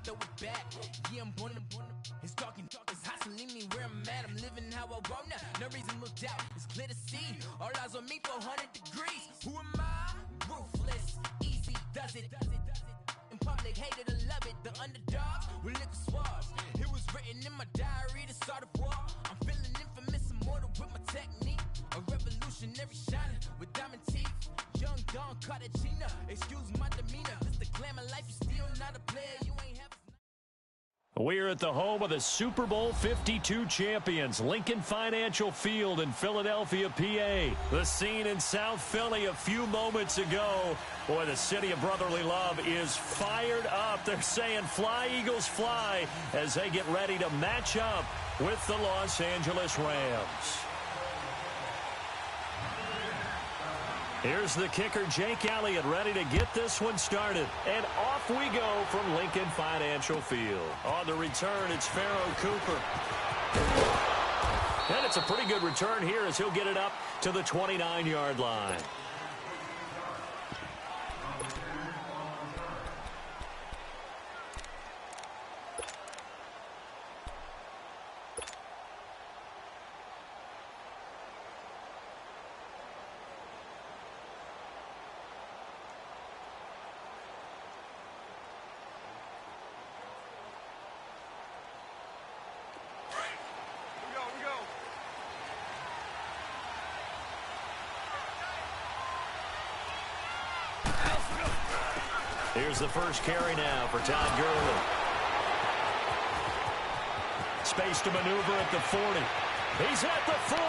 throw it back. Yeah, I'm born to. It's talking, it's hot, so leave me where I'm at. I'm living how I want now. No reason to doubt. It's clear to see. All eyes on me, 400 degrees. Who am I? Ruthless, easy, does it. In public, hated or love it. The underdogs with liquor swabs. It was written in my diary to start a war. I'm feeling infamous, immortal with my technique. A revolutionary shining with diamond teeth. Young Don Cartagena. Excuse my demeanor. This the glamour life. You still not a player. You ain't have. We're at the home of the Super Bowl 52 champions, Lincoln Financial Field in Philadelphia, PA. The scene in South Philly a few moments ago. Boy, the city of brotherly love is fired up. They're saying, "Fly, Eagles, fly," as they get ready to match up with the Los Angeles Rams. Here's the kicker, Jake Elliott, ready to get this one started. And off we go from Lincoln Financial Field. On the return, it's Pharaoh Cooper. And it's a pretty good return here as he'll get it up to the 29-yard line. Here's the first carry now for Todd Gurley. Space to maneuver at the 40. He's at the 40.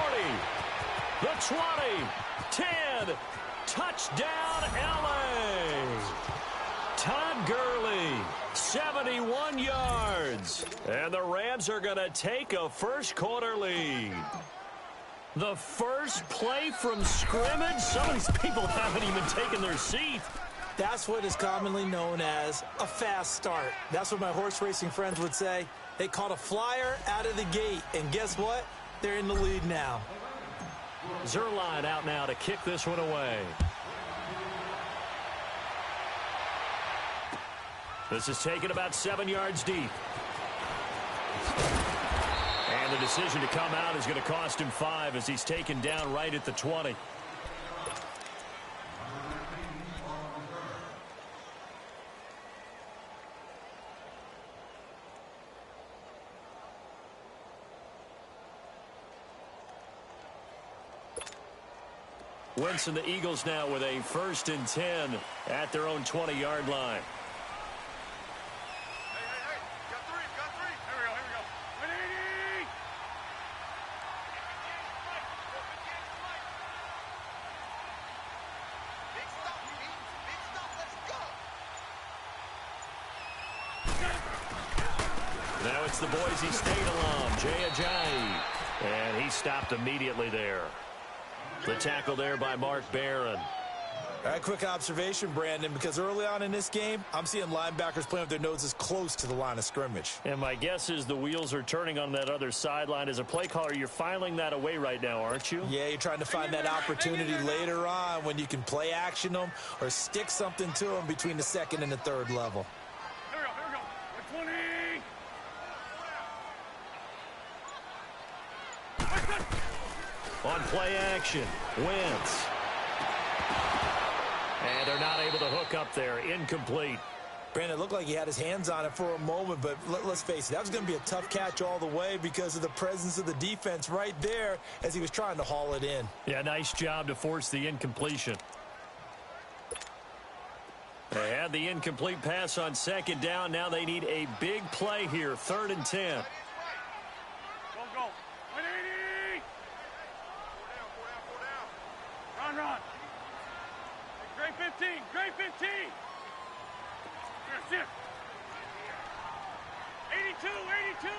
The 20. 10. Touchdown, L.A. Todd Gurley, 71 yards. And the Rams are going to take a first-quarter lead. The first play from scrimmage. Some of these people haven't even taken their seat. That's what is commonly known as a fast start. That's what my horse racing friends would say. They caught a flyer out of the gate, and guess what? They're in the lead now. Zerline out now to kick this one away. This is taken about 7 yards deep. And the decision to come out is going to cost him 5 as he's taken down right at the 20. Wentz and the Eagles now with a 1st and 10 at their own 20-yard line. Hey, got three. Here we go. 180! Big stop, let's go! Now it's the Boise State alum, Jay Ajayi. And he stopped immediately there. The tackle there by Mark Barron. All right, quick observation, Brandon, because early on in this game, I'm seeing linebackers playing with their noses close to the line of scrimmage. And my guess is the wheels are turning on that other sideline. As a play caller, you're filing that away right now, aren't you? Yeah, you're trying to find that opportunity later on when you can play action them or stick something to them between the 2nd and the 3rd level. Here we go. 120! On play action, Wentz. And they're not able to hook up there. Incomplete. Brandon, it looked like he had his hands on it for a moment, but let's face it, that was going to be a tough catch all the way because of the presence of the defense right there as he was trying to haul it in. Yeah, nice job to force the incompletion. They had the incomplete pass on 2nd down. Now they need a big play here, 3rd and 10. Go. 180! Run. Great 15. Here. 82.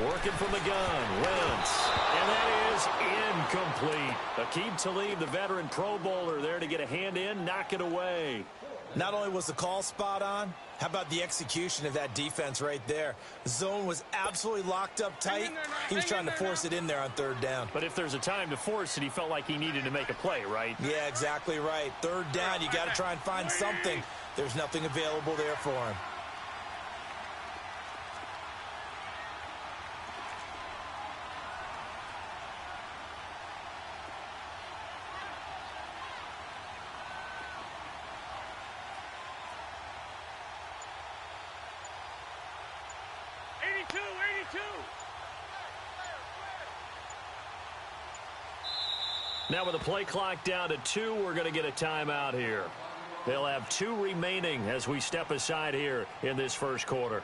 Working from the gun, Wentz. And that is incomplete. Aqib Talib, the veteran Pro Bowler, there to get a hand in, knock it away. Not only was the call spot on, how about the execution of that defense right there? The zone was absolutely locked up tight. He was trying to force it in there on 3rd down. But if there's a time to force it, he felt like he needed to make a play, right? Yeah, exactly right. 3rd down, you got to try and find something There's nothing available there for him. Now with the play clock down to 2, we're going to get a timeout here. They'll have 2 remaining as we step aside here in this first quarter.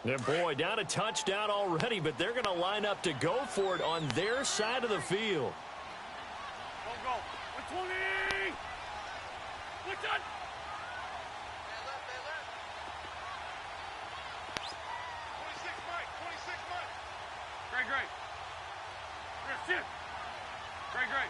And boy, down a touchdown already, but they're going to line up to go for it on their side of the field. Go. 120! What's that? 26, Mike. 26, Mike. Great. Great.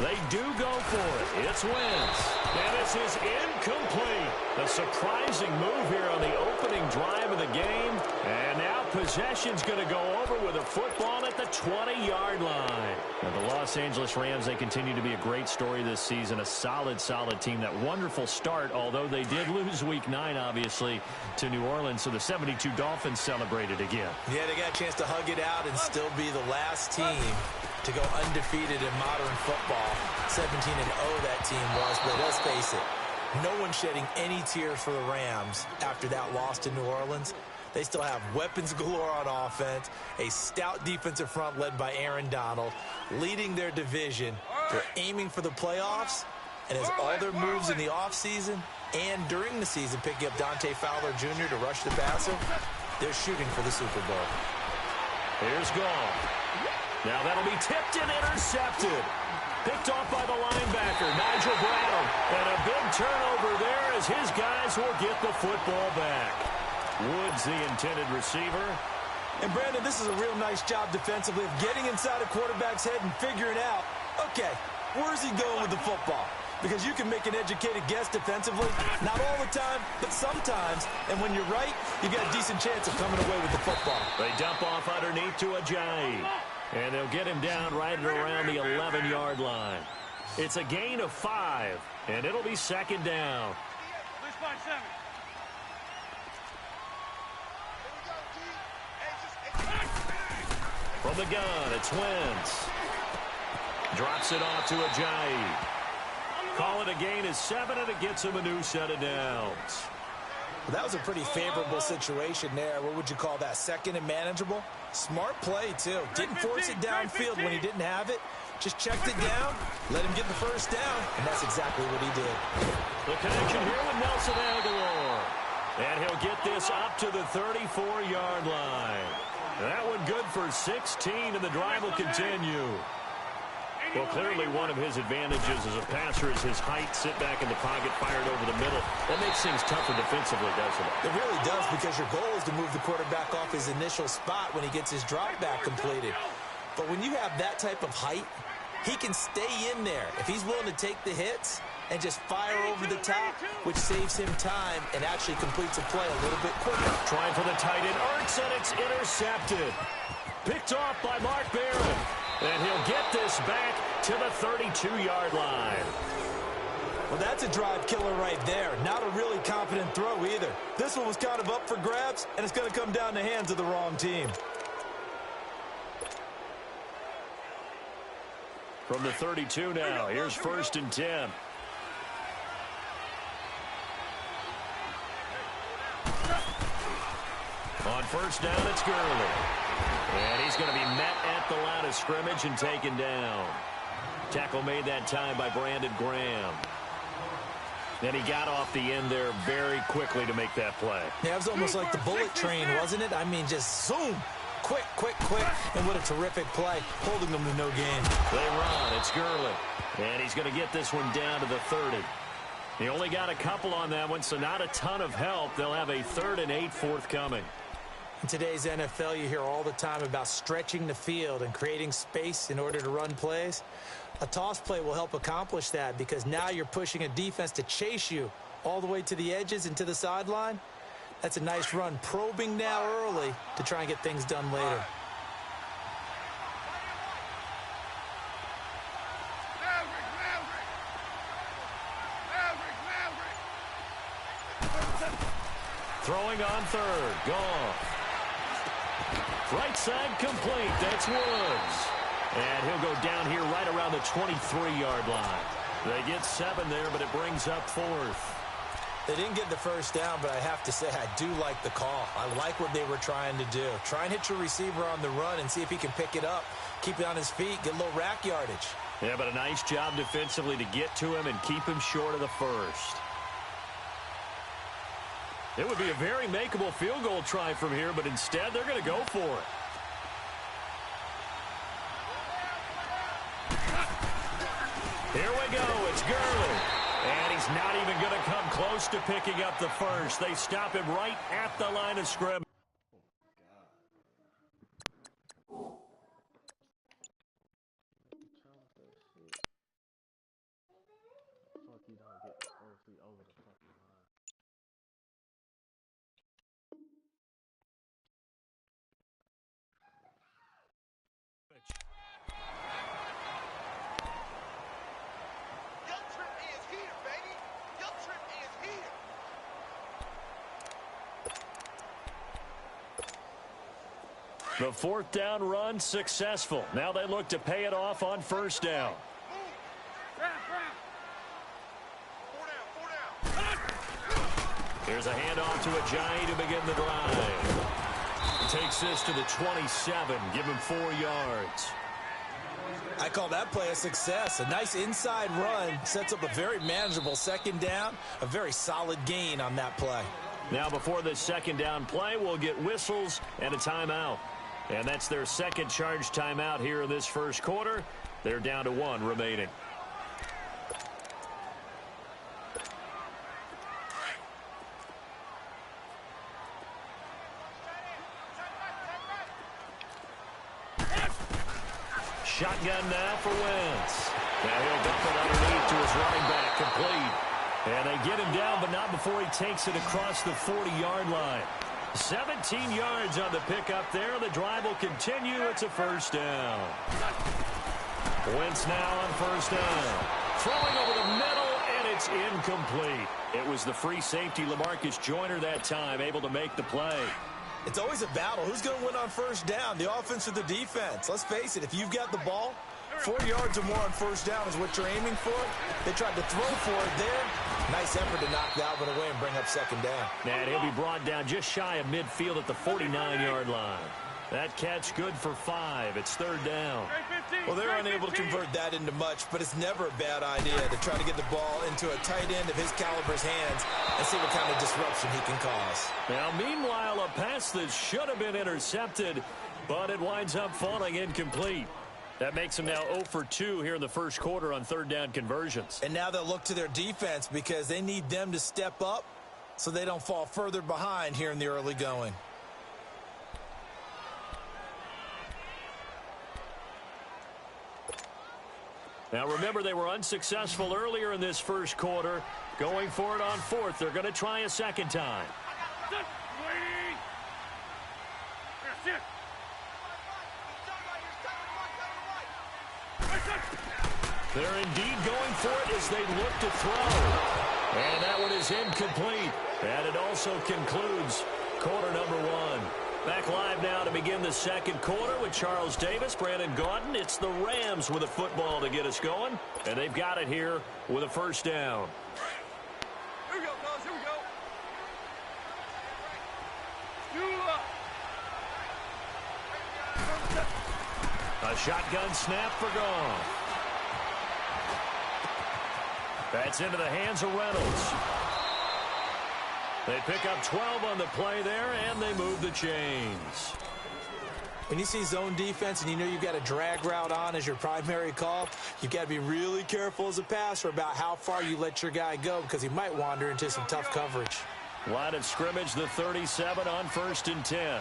They do go for it. It's Wentz. And this is incomplete. A surprising move here on the opening drive of the game. And now possession's going to go over with a football at the 20-yard line. And the Los Angeles Rams, they continue to be a great story this season. A solid team. That wonderful start, although they did lose Week 9, obviously, to New Orleans. So the 72 Dolphins celebrated again. Yeah, they got a chance to hug it out and still be the last team to go undefeated in modern football. 17-0 that team was, but let's face it, no one shedding any tears for the Rams after that loss to New Orleans. They still have weapons galore on offense, a stout defensive front led by Aaron Donald, leading their division. They're aiming for the playoffs, and as all their moves in the offseason and during the season, picking up Dante Fowler Jr. to rush the passer, they're shooting for the Super Bowl. Here's Gall. Now that'll be tipped and intercepted. Picked off by the linebacker, Nigel Bradham. And a big turnover there as his guys will get the football back. Woods, the intended receiver. And, Brandon, this is a real nice job defensively of getting inside a quarterback's head and figuring out, okay, where's he going with the football? Because you can make an educated guess defensively, not all the time, but sometimes. And when you're right, you got a decent chance of coming away with the football. They dump off underneath to Ajayi. And they'll get him down right around the 11-yard line. It's a gain of 5, and it'll be second down. From the gun, it's Wentz. Drops it off to Ajayi. Call it a gain of 7, and it gets him a new set of downs. Well, that was a pretty favorable situation there. What would you call that? Second and manageable? Smart play, too. Didn't force it downfield when he didn't have it. Just checked it down, let him get the first down, and that's exactly what he did. The connection here with Nelson Aguilar. And he'll get this up to the 34-yard line. That one good for 16, and the drive will continue. Well, clearly one of his advantages as a passer is his height. Sit back in the pocket, fired over the middle. That makes things tougher defensively, doesn't it? It really does, because your goal is to move the quarterback off his initial spot when he gets his drop back completed. But when you have that type of height, he can stay in there if he's willing to take the hits and just fire over the top, which saves him time and actually completes a play a little bit quicker. Trying for the tight end, Ertz, and it's intercepted. Picked off by Mark Barron. And he'll get this back to the 32-yard line. Well, that's a drive killer right there. Not a really confident throw either. This one was kind of up for grabs, and it's going to come down the hands of the wrong team. From the 32 now, here's 1st and 10. On first down, it's Gurley. And he's going to be met at the line of scrimmage and taken down. Tackle made that time by Brandon Graham. And he got off the end there very quickly to make that play. Yeah, it was almost like the bullet train, wasn't it? I mean, just zoom. Quick. And what a terrific play, holding them to no gain. They run. It's Gurley. And he's going to get this one down to the 30. He only got a couple on that one, so not a ton of help. They'll have a 3rd and 8 forthcoming. In today's NFL, you hear all the time about stretching the field and creating space in order to run plays. A toss play will help accomplish that because now you're pushing a defense to chase you all the way to the edges and to the sideline. That's a nice run, probing now early to try and get things done later. Throwing on third. Gone. Right side complete. That's Woods. And he'll go down here right around the 23-yard line. They get 7 there, but it brings up 4th. They didn't get the first down, but I have to say I do like the call. I like what they were trying to do. Try and hit your receiver on the run and see if he can pick it up. Keep it on his feet, get a little rack yardage. Yeah, but a nice job defensively to get to him and keep him short of the first. It would be a very makeable field goal try from here, but instead they're going to go for it. Here we go. It's Gurley. And he's not even going to come close to picking up the first. They stop him right at the line of scrimmage. The 4th down run successful. Now they look to pay it off on 1st down. Here's a handoff to Ajayi to begin the drive. Takes this to the 27. Give him 4 yards. I call that play a success. A nice inside run sets up a very manageable 2nd down. A very solid gain on that play. Now before this 2nd down play, we'll get whistles and a timeout. And that's their 2nd charge timeout here in this 1st quarter. They're down to 1 remaining. Shotgun now for Wentz. Now he'll dump it underneath to his running back, complete. And they get him down, but not before he takes it across the 40-yard line. 17 yards on the pickup there. The drive will continue. It's a 1st down. Wentz now on 1st down. Throwing over the middle, and it's incomplete. It was the free safety, LaMarcus Joyner, that time, able to make the play. It's always a battle. Who's going to win on 1st down, the offense or the defense? Let's face it, if you've got the ball, 4 yards or more on 1st down is what you're aiming for. They tried to throw for it there. Nice effort to knock that one away and bring up 2nd down. And he'll be brought down just shy of midfield at the 49-yard line. That catch good for 5. It's 3rd down. Well, they're unable to convert that into much, but it's never a bad idea to try to get the ball into a tight end of his caliber's hands and see what kind of disruption he can cause. Now, meanwhile, a pass that should have been intercepted, but it winds up falling incomplete. That makes them now 0 for 2 here in the 1st quarter on 3rd down conversions. And now they'll look to their defense because they need them to step up so they don't fall further behind here in the early going. Now, remember, they were unsuccessful earlier in this 1st quarter. Going for it on 4th. They're going to try a 2nd time. They're indeed going for it as they look to throw. And that one is incomplete. And it also concludes quarter number 1. Back live now to begin the 2nd quarter with Charles Davis, Brandon Gaudin. It's the Rams with a football to get us going. And they've got it here with a 1st down. Here we go, fellas. Here we go. A shotgun snap for Goff. That's into the hands of Reynolds. They pick up 12 on the play there, and they move the chains. When you see zone defense and you know you've got a drag route on as your primary call, you've got to be really careful as a passer about how far you let your guy go because he might wander into some tough coverage. Line of scrimmage, the 37 on 1st and 10.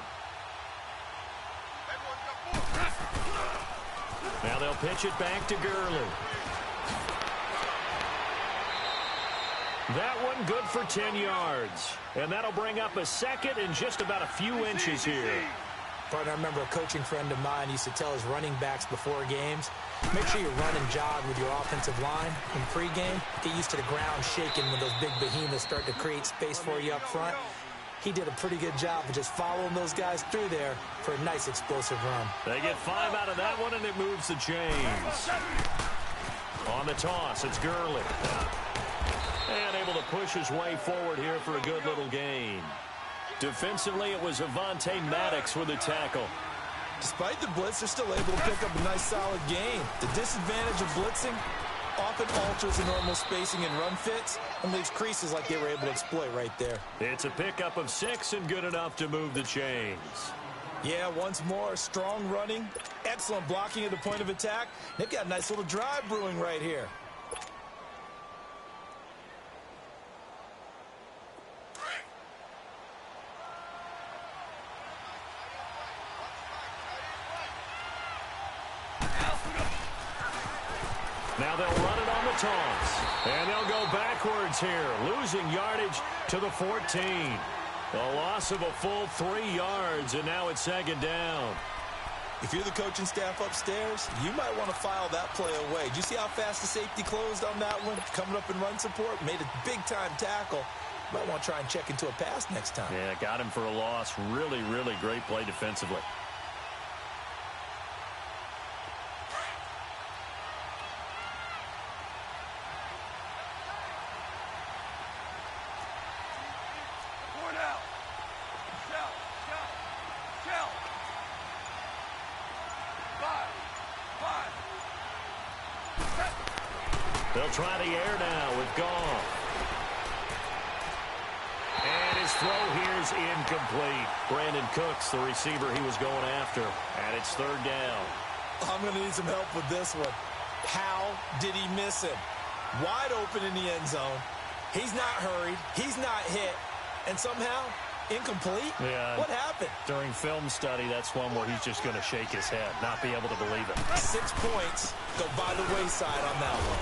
Now they'll pitch it back to Gurley. That one good for 10 yards. And that'll bring up a second in just about a few inches here. But I remember a coaching friend of mine used to tell his running backs before games, make sure you run and jog with your offensive line in pregame. Get used to the ground shaking when those big behemoths start to create space for you up front. He did a pretty good job of just following those guys through there for a nice explosive run. They get 5 out of that one, and it moves the chains. On the toss, it's Gurley. And able to push his way forward here for a good little gain. Defensively, it was Avonte Maddox with a tackle. Despite the blitz, they're still able to pick up a nice solid gain. The disadvantage of blitzing often alters the normal spacing and run fits and leaves creases like they were able to exploit right there. It's a pickup of 6 and good enough to move the chains. Yeah, once more, strong running, excellent blocking at the point of attack. They've got a nice little drive brewing right here. Now they'll run it on the toss. And they'll go backwards here, losing yardage to the 14. A loss of a full 3 yards, and now it's second down. If you're the coaching staff upstairs, you might want to file that play away. Did you see how fast the safety closed on that one? Coming up in run support, made a big-time tackle. Might want to try and check into a pass next time. Yeah, got him for a loss. Really, really great play defensively. They'll try the air now with Goff. And his throw here is incomplete. Brandon Cooks, the receiver he was going after. And it's third down. I'm going to need some help with this one. How did he miss him? Wide open in the end zone. He's not hurried. He's not hit. And somehow, incomplete? Yeah. What happened? During film study, that's one where he's just going to shake his head, not be able to believe it. 6 points go by the wayside on that one.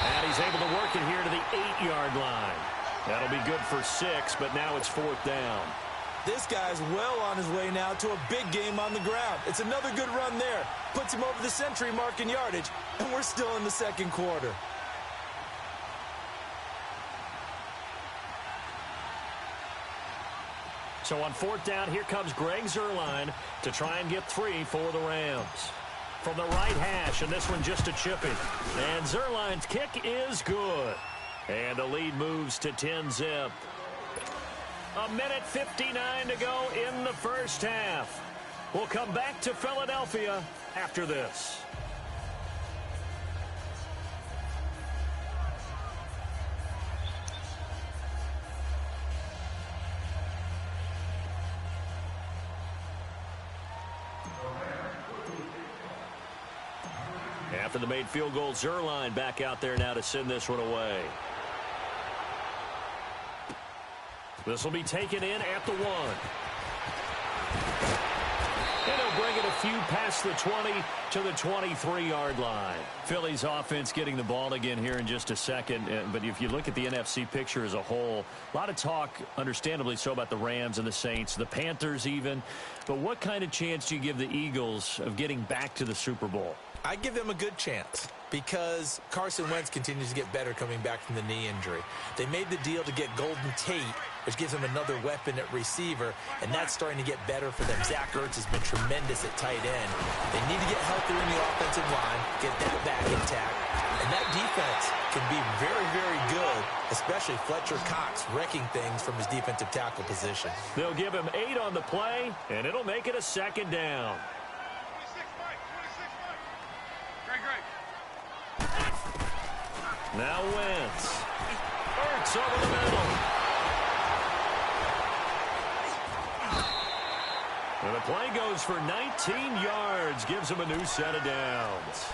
And he's able to work it here to the 8-yard line. That'll be good for 6, but now it's fourth down. This guy's well on his way now to a big game on the ground. It's another good run there. Puts him over the century mark in yardage, and we're still in the second quarter. So on fourth down, here comes Greg Zuerlein to try and get 3 for the Rams. From the right hash, and this one just a chip in. And Zuerlein's kick is good. And the lead moves to 10-zip. 1:59 to go in the first half. We'll come back to Philadelphia after this. After the made field goal, Zuerlein back out there now to send this one away. This will be taken in at the 1. And he'll bring it a few past the 20 to the 23-yard line. Philly's offense getting the ball again here in just a second. But if you look at the NFC picture as a whole, a lot of talk, understandably so, about the Rams and the Saints, the Panthers even. But what kind of chance do you give the Eagles of getting back to the Super Bowl? I give them a good chance because Carson Wentz continues to get better coming back from the knee injury. They made the deal to get Golden Tate, which gives them another weapon at receiver, and that's starting to get better for them. Zach Ertz has been tremendous at tight end. They need to get healthier in the offensive line, get that back intact, and that defense can be very, very good, especially Fletcher Cox wrecking things from his defensive tackle position. They'll give him 8 on the play, and it'll make it a second down. Now Wentz. Ertz over the middle. And the play goes for 19 yards. Gives him a new set of downs.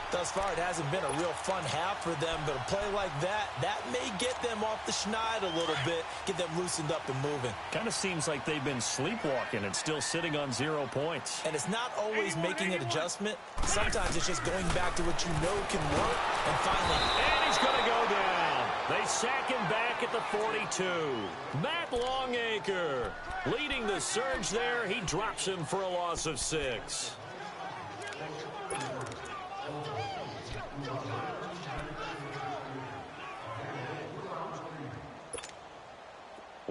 Thus far, it hasn't been a real fun half for them, but a play like that may get them off the schneid a little bit, get them loosened up and moving. Kind of seems like they've been sleepwalking and still sitting on 0 points. And it's not always making an adjustment. Sometimes it's just going back to what you know can work, and finally... And he's going to go down. They sack him back at the 42. Matt Longacre leading the surge there. He drops him for a loss of 6.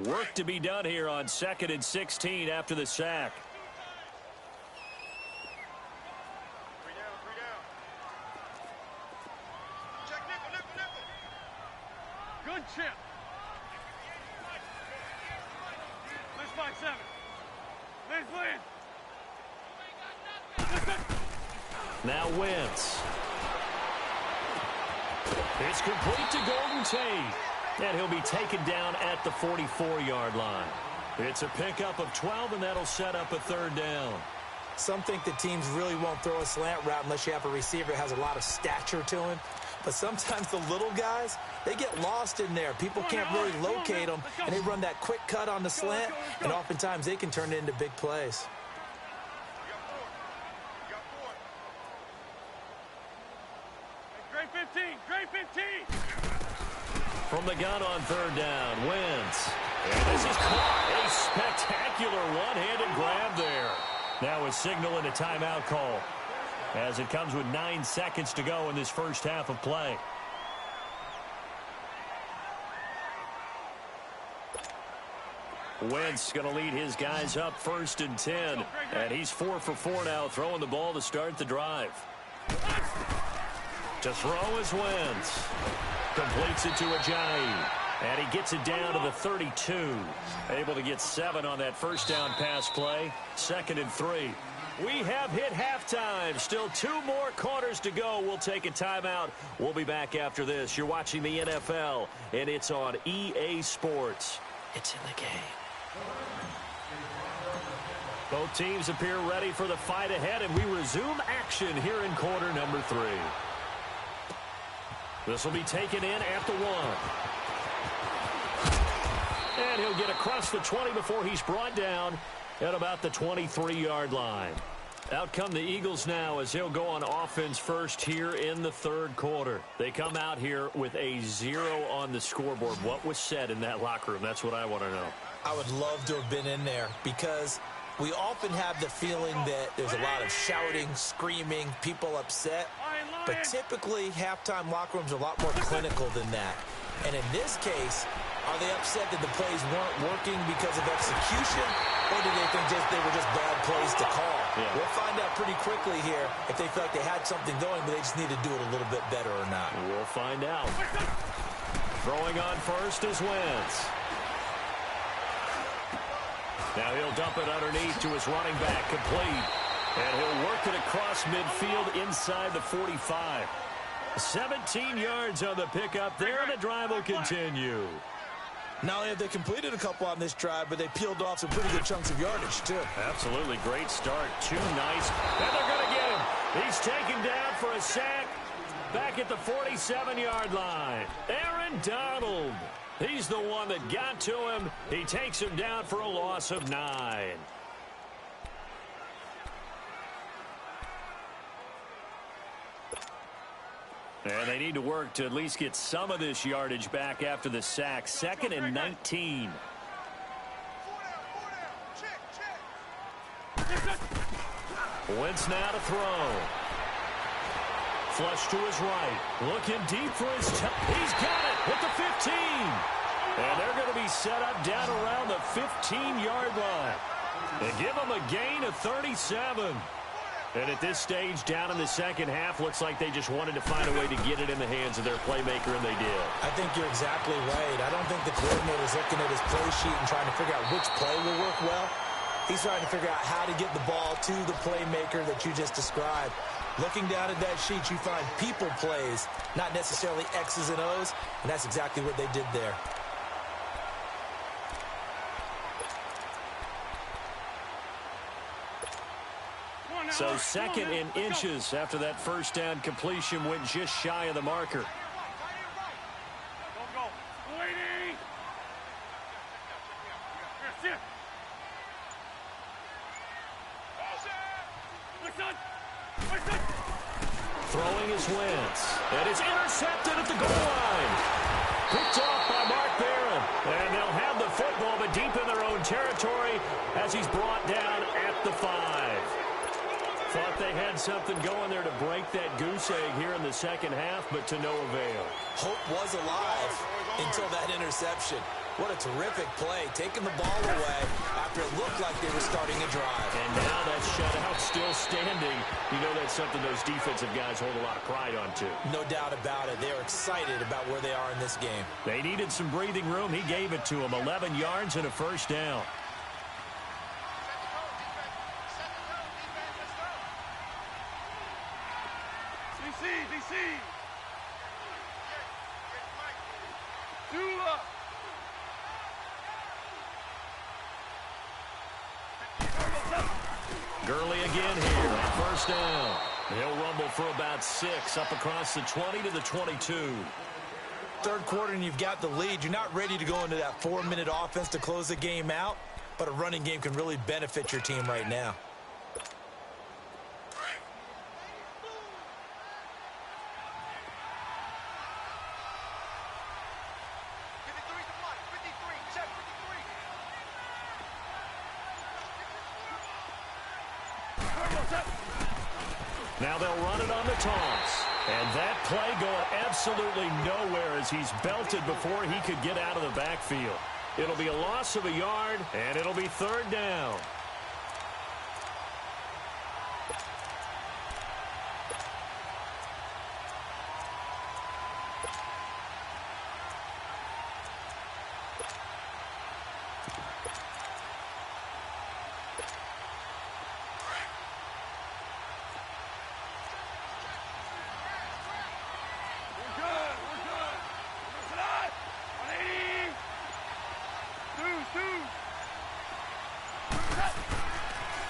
Work to be done here on 2nd and 16 after the sack. 3 down, 3 down. Check nickel. Good chip. Let's fight 7. Let's win. Now Wentz. It's complete to Golden Tate. And he'll be taken down at the 44-yard line. It's a pickup of 12, and that'll set up a 3rd down. Some think the teams really won't throw a slant route unless you have a receiver that has a lot of stature to him. But sometimes the little guys, they get lost in there. People can't really locate them, and they run that quick cut on the slant, and oftentimes they can turn it into big plays. Great 15. Great 15. From the gun on 3rd down, Wentz. And this is caught. A spectacular one-handed grab there. Now a signal and a timeout call, as it comes with 9 seconds to go in this first half of play. Wentz going to lead his guys up 1st and 10. And he's 4 for 4 now, throwing the ball to start the drive. To throw is Wentz. Completes it to Ajayi. And he gets it down to the 32. Able to get 7 on that first down pass play. 2nd and 3. We have hit halftime. Still 2 more quarters to go. We'll take a timeout. We'll be back after this. You're watching the NFL, and it's on EA Sports. It's in the game. Both teams appear ready for the fight ahead, and we resume action here in quarter number 3. This will be taken in at the 1. And he'll get across the 20 before he's brought down at about the 23-yard line. Out come the Eagles now as he'll go on offense first here in the 3rd quarter. They come out here with a 0 on the scoreboard. What was said in that locker room? That's what I want to know. I would love to have been in there because we often have the feeling that there's a lot of shouting, screaming, people upset. But typically, halftime locker rooms are a lot more clinical than that. And in this case, are they upset that the plays weren't working because of execution, or do they think they were just bad plays to call? Yeah. We'll find out pretty quickly here if they felt like they had something going, but they just need to do it a little bit better or not. We'll find out. Throwing on first is Wentz. Now he'll dump it underneath to his running back, complete. And he'll work it across midfield inside the 45. 17 yards on the pickup there, and the drive will continue. Not only have they completed a couple on this drive, but they peeled off some pretty good chunks of yardage, too. Absolutely great start. 2 nice. And they're going to get him. He's taken down for a sack back at the 47-yard line. Aaron Donald. He's the one that got to him. He takes him down for a loss of 9. And they need to work to at least get some of this yardage back after the sack. 2nd and 19. Wentz now to throw. Flush to his right. Looking deep for his he's got it at the 15. And they're going to be set up down around the 15-yard line. They give them a gain of 37. And at this stage, down in the second half, looks like they just wanted to find a way to get it in the hands of their playmaker, and they did. I think you're exactly right. I don't think the coordinator's looking at his play sheet and trying to figure out which play will work well. He's trying to figure out how to get the ball to the playmaker that you just described. Looking down at that sheet, you find people plays, not necessarily X's and O's, and that's exactly what they did there. So second in inches after that first down completion went just shy of the marker. Throwing his Wentz. And it's intercepted at the goal line. Picked off by Mark Barron. And they'll have the football, but deep in their own territory as he's brought down at the 5. Thought they had something going there to break that goose egg here in the second half, but to no avail. Hope was alive until that interception. What a terrific play, taking the ball away after it looked like they were starting a drive. And now that shutout still standing. You know that's something those defensive guys hold a lot of pride on, too. No doubt about it. They're excited about where they are in this game. They needed some breathing room. He gave it to them. 11 yards and a first down. DC! Dula! Gurley again here on first down. He'll rumble for about 6 up across the 20 to the 22. Third quarter and you've got the lead. You're not ready to go into that 4-minute offense to close the game out, but a running game can really benefit your team right now. Now they'll run it on the toss. And that play going absolutely nowhere as he's belted before he could get out of the backfield. It'll be a loss of a yard, and it'll be third down.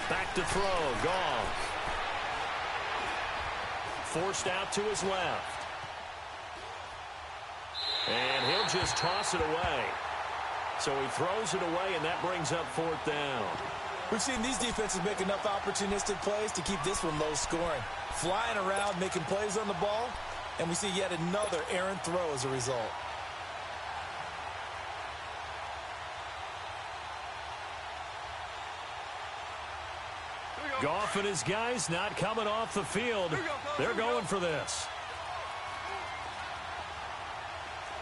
Back to throw, Goff. Forced out to his left. And he'll just toss it away. So he throws it away, and that brings up fourth down. We've seen these defenses make enough opportunistic plays to keep this one low scoring. Flying around, making plays on the ball, and we see yet another errant throw as a result. Goff and his guys not coming off the field. They're going for this.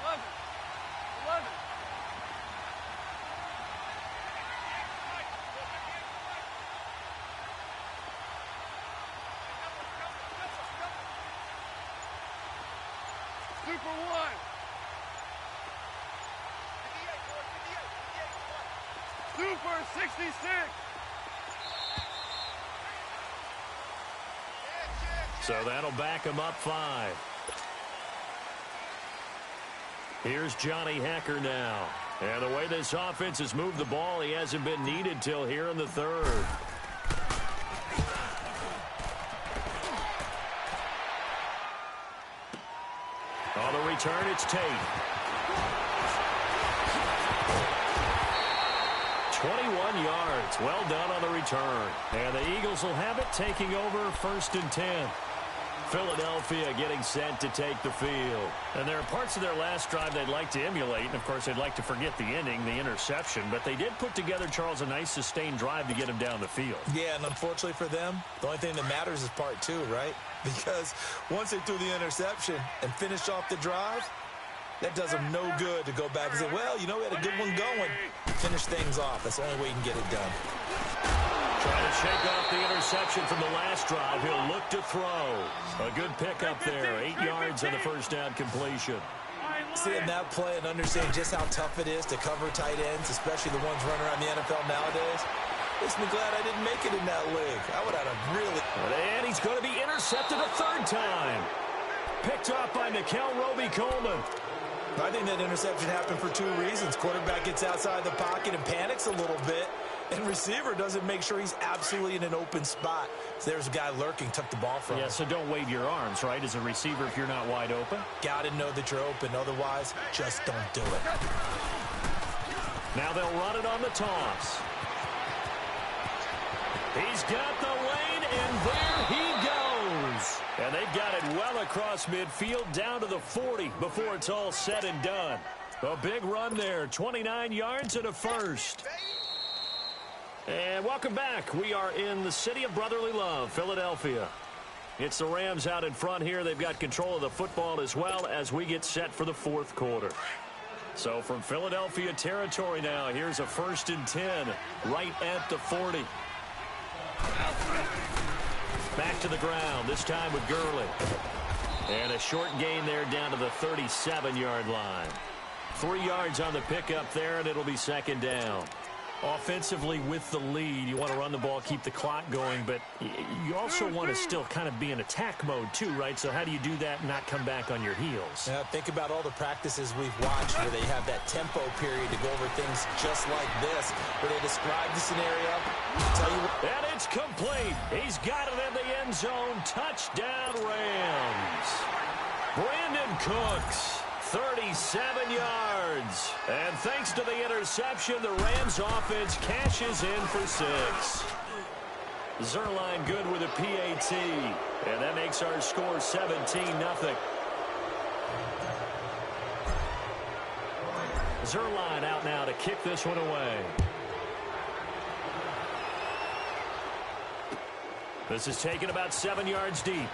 11. Super 1. Super 66. So that'll back him up 5. Here's Johnny Hacker now. And the way this offense has moved the ball, he hasn't been needed till here in the third. On the return, it's Tate. 21 yards. Well done on the return. And the Eagles will have it, taking over 1st and 10. Philadelphia getting set to take the field. And there are parts of their last drive they'd like to emulate. And, of course, they'd like to forget the ending, the interception. But they did put together, Charles, a nice sustained drive to get him down the field. Yeah, and unfortunately for them, the only thing that matters is part 2, right? Because once they threw the interception and finished off the drive, that does them no good to go back and say, well, you know, we had a good one going. Finish things off. That's the only way you can get it done. Trying to shake off the interception from the last drive. He'll look to throw. A good pickup there. 8 yards on the first down completion. Seeing that play and understanding just how tough it is to cover tight ends, especially the ones running around the NFL nowadays, makes me glad I didn't make it in that league. I would have really... And he's going to be intercepted a 3rd time. Picked off by Nikel Roby-Coleman. I think that interception happened for 2 reasons. Quarterback gets outside the pocket and panics a little bit. And receiver doesn't make sure he's absolutely in an open spot. So there's a guy lurking, took the ball from him. Yeah, so don't wave your arms, right, as a receiver if you're not wide open. Got to know that you're open. Otherwise, just don't do it. Now they'll run it on the toss. He's got the lane, and there he goes. And they've got it well across midfield down to the 40 before it's all said and done. A big run there, 29 yards and a first. And welcome back. We are in the city of brotherly love, Philadelphia. It's the Rams out in front here. They've got control of the football as well as we get set for the fourth quarter. So from Philadelphia territory now, here's a 1st and 10 right at the 40. Back to the ground, this time with Gurley. And a short gain there down to the 37-yard line. 3 yards on the pickup there, and it'll be 2nd down. Offensively with the lead, you want to run the ball, keep the clock going, but you also want to still kind of be in attack mode too, right? So how do you do that and not come back on your heels? Yeah, think about all the practices we've watched where they have that tempo period to go over things just like this, where they describe the scenario. Tell you what. And it's complete. He's got it in the end zone. Touchdown, Rams. Brandon Cooks. 37 yards. And thanks to the interception, the Rams offense cashes in for 6. Zerline good with a PAT. And that makes our score 17-0. Zerline out now to kick this one away. This is taken about 7 yards deep.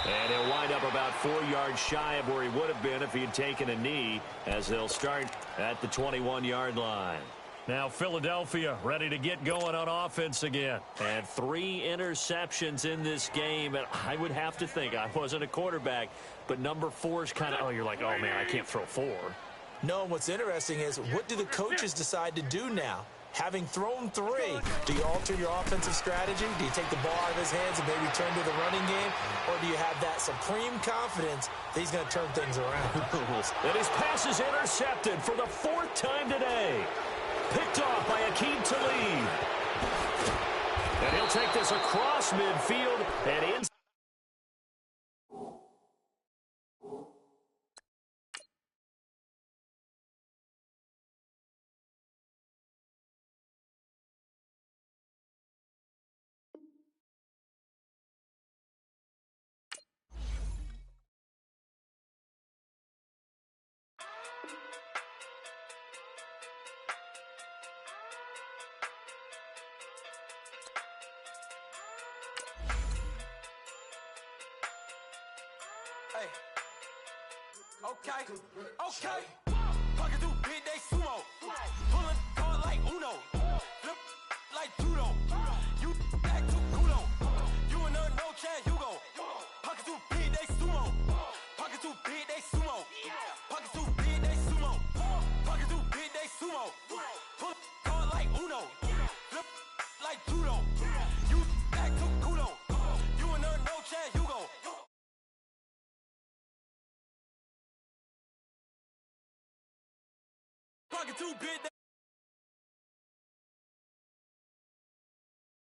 And he'll wind up about 4 yards shy of where he would have been if he had taken a knee, as they'll start at the 21-yard line. Now Philadelphia ready to get going on offense again. And 3 interceptions in this game. And I would have to think, I wasn't a quarterback, but number 4 is kind of, oh, you're like, oh, man, I can't throw 4. No, what's interesting is what do the coaches decide to do now? Having thrown 3, do you alter your offensive strategy? Do you take the ball out of his hands and maybe turn to the running game? Or do you have that supreme confidence that he's going to turn things around? And his pass is intercepted for the 4th time today. Picked off by Akeem Talib. And he'll take this across midfield and in. Hey. Okay. Pocket through big day sumo. Pulling card like Uno. Flip like judo. You act too culo. You and her no chance, you go. Pocket through big day sumo. Pocket through big day sumo. Pocket through big day sumo. Pocket through big day sumo. Pull card like Uno. Flip like judo. You act too culo. You and her no chance, you go. Pocket too big.